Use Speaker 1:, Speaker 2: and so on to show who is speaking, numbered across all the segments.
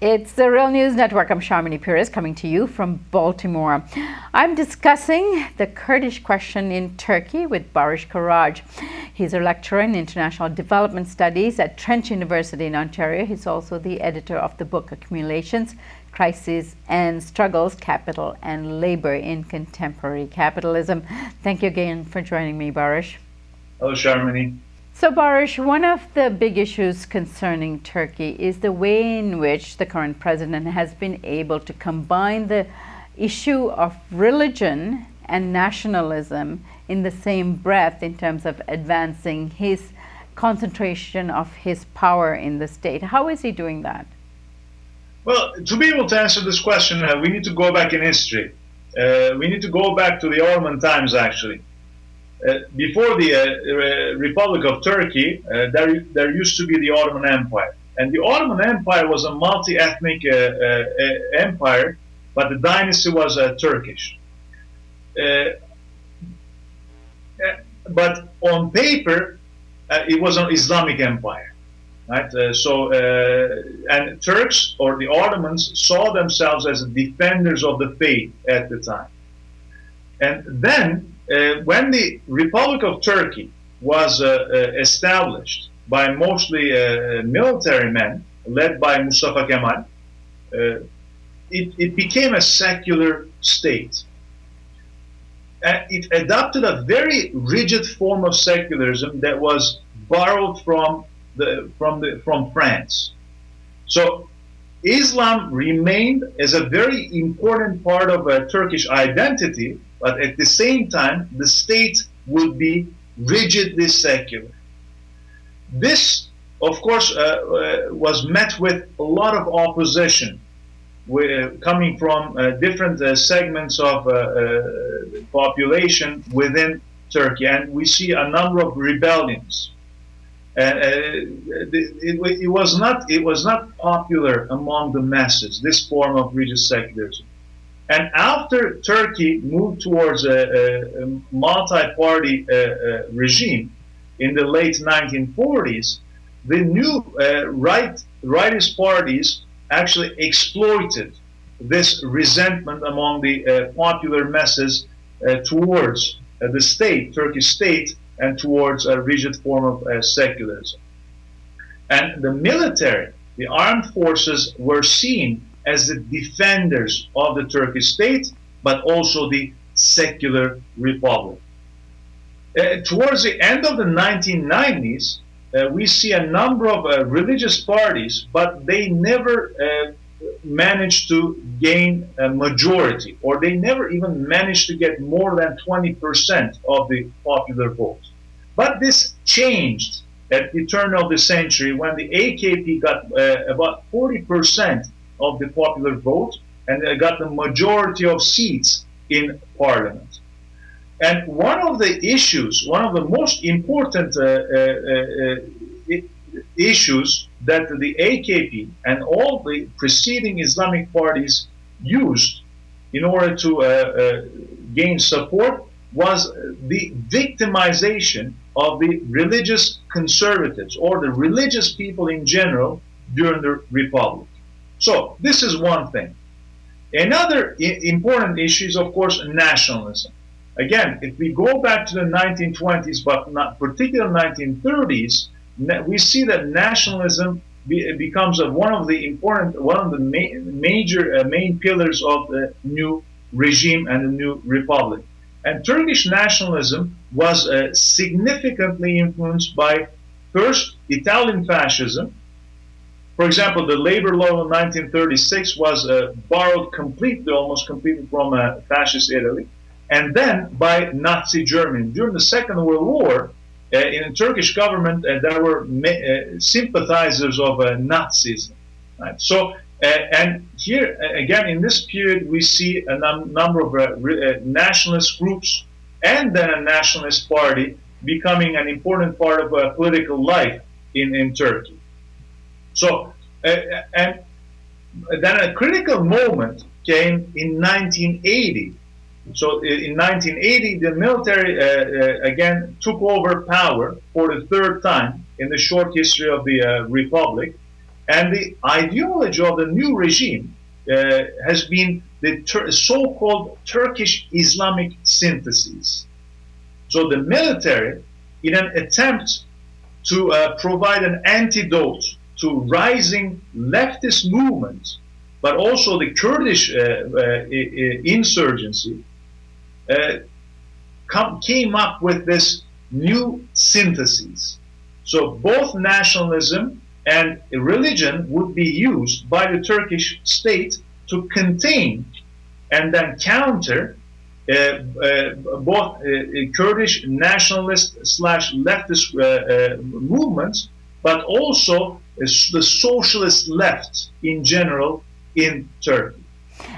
Speaker 1: It's the Real News Network. I'm Sharmini Pires coming to you from Baltimore. I'm discussing the Kurdish question in Turkey with Baris Karaagac. He's a lecturer in international development studies at Trent University in Ontario. He's also the editor of the book Accumulations, Crises and Struggles, Capital and Labor in Contemporary Capitalism. Thank you again for joining me, Baris.
Speaker 2: Hello, Sharmini.
Speaker 1: So, Baris, one of the big issues concerning Turkey is the way in which the current president has been able to combine the issue of religion and nationalism in the same breath in terms of advancing his concentration of his power in the state. How is he doing that?
Speaker 2: Well, to be able to answer this question, we need to go back in history. We need to go back to the Ottoman times, actually. Before the Republic of Turkey, there used to be the Ottoman Empire. And the Ottoman Empire was a multi-ethnic empire, but the dynasty was Turkish. But on paper, it was an Islamic empire. Right? And Turks, or the Ottomans, saw themselves as defenders of the faith at the time. And then, when the Republic of Turkey was established by mostly military men, led by Mustafa Kemal, it became a secular state. And it adopted a very rigid form of secularism that was borrowed from France. So Islam remained as a very important part of Turkish identity, but at the same time, the state would be rigidly secular. This, of course, was met with a lot of opposition coming from different segments of population within Turkey, and we see a number of rebellions. It was not popular among the masses, this form of religious secularism. And after Turkey moved towards a multi-party regime in the late 1940s, the new rightist parties actually exploited this resentment among the popular masses towards the state, Turkish state, and towards a rigid form of secularism. And the military, the armed forces, were seen as the defenders of the Turkish state, but also the secular republic. Towards the end of the 1990s, we see a number of religious parties, but they never managed to gain a majority, or they never even managed to get more than 20% of the popular vote. But this changed at the turn of the century when the AKP got about 40% of the popular vote and got the majority of seats in parliament. And one of the issues, one of the most important issues that the AKP and all the preceding Islamic parties used in order to gain support was the victimization of the religious conservatives, or the religious people in general, during the Republic. So this is one thing. Another important issue is, of course, nationalism. Again, if we go back to the 1920s, but not particularly 1930s, we see that nationalism becomes one of the major main pillars of the new regime and the new republic. And Turkish nationalism was significantly influenced by, first, Italian fascism. For example, the labor law of 1936 was borrowed almost completely from fascist Italy, and then by Nazi Germany. During the Second World War, in the Turkish government, there were sympathizers of Nazism. Right? So, and here, again, in this period, we see a number of nationalist groups and then a nationalist party becoming an important part of political life in Turkey. So, and then a critical moment came in 1980. So in 1980, the military again took over power for the third time in the short history of the Republic. And the ideology of the new regime has been the so-called Turkish Islamic synthesis. So the military, in an attempt to provide an antidote to rising leftist movements, but also the Kurdish insurgency, came up with this new synthesis. So both nationalism and religion would be used by the Turkish state to contain and then counter both Kurdish nationalist / leftist movements, but also the socialist left in general in Turkey.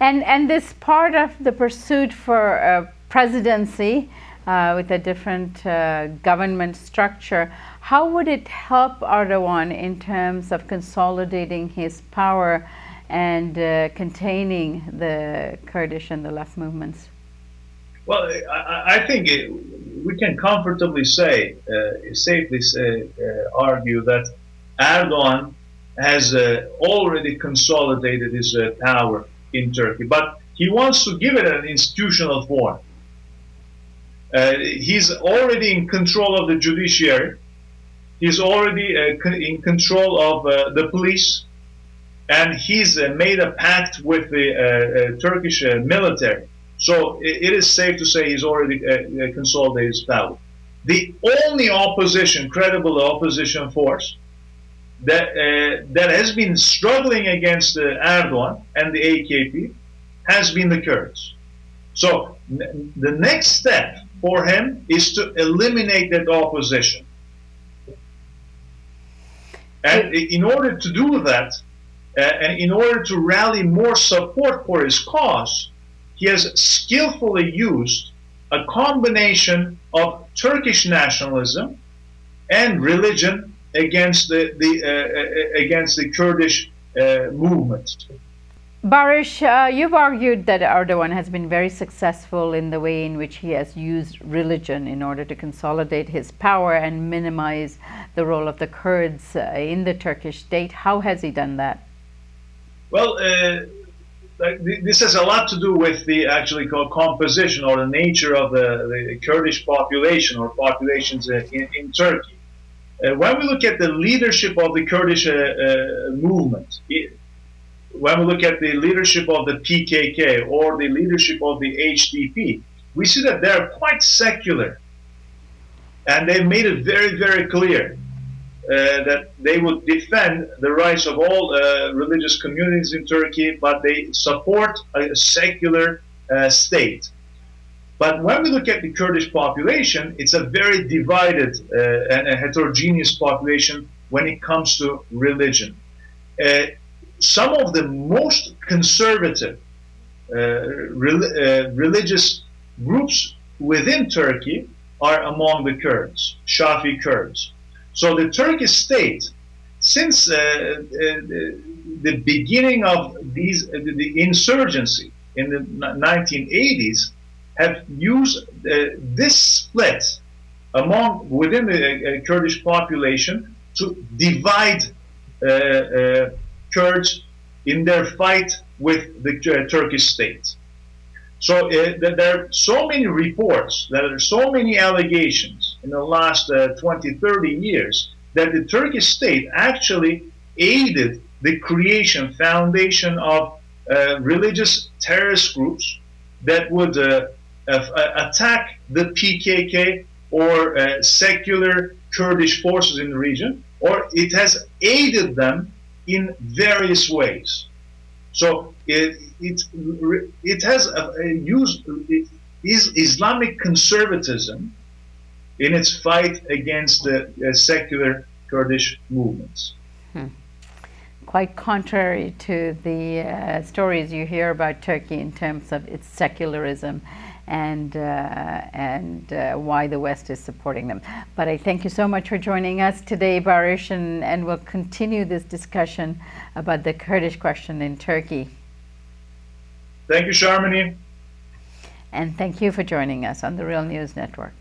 Speaker 1: And this part of the pursuit for presidency with a different government structure, how would it help Erdogan in terms of consolidating his power and containing the Kurdish and the left movements?
Speaker 2: Well, I think we can comfortably say, safely argue that Erdogan has already consolidated his power in Turkey, but he wants to give it an institutional form. He's already in control of the judiciary. He's already in control of the police, and he's made a pact with the Turkish military. So it is safe to say he's already consolidated his power. The only opposition, credible opposition force that has been struggling against Erdogan and the AKP has been the Kurds. So the next step for him is to eliminate that opposition. And in order to do that, and in order to rally more support for his cause, he has skillfully used a combination of Turkish nationalism and religion against the Kurdish movement.
Speaker 1: Baris, you've argued that Erdogan has been very successful in the way in which he has used religion in order to consolidate his power and minimize the role of the Kurds in the Turkish state. How has he done that?
Speaker 2: Well, this has a lot to do with the actually composition or the nature of the Kurdish population or populations in Turkey. When we look at the leadership of the Kurdish movement, when we look at the leadership of the PKK or the leadership of the HDP, we see that they're quite secular. And they've made it very, very clear that they would defend the rights of all religious communities in Turkey, but they support a secular state. But when we look at the Kurdish population, it's a very divided and a heterogeneous population when it comes to religion. Some of the most conservative religious groups within Turkey are among the Kurds, Shafi Kurds. So the Turkish state, since the beginning of the insurgency in the 1980s, have used this split within the Kurdish population to divide Kurds in their fight with the Turkish state. So there are so many reports, there are so many allegations in the last 20, 30 years that the Turkish state actually aided the foundation of religious terrorist groups that would attack the PKK or secular Kurdish forces in the region, or it has aided them in various ways. So it has used Islamic conservatism in its fight against the secular Kurdish movements.
Speaker 1: Quite contrary to the stories you hear about Turkey in terms of its secularism and why the West is supporting them. But I thank you so much for joining us today, Baris, and we'll continue this discussion about the Kurdish question in Turkey.
Speaker 2: Thank you, Sharmini.
Speaker 1: And thank you for joining us on the Real News Network.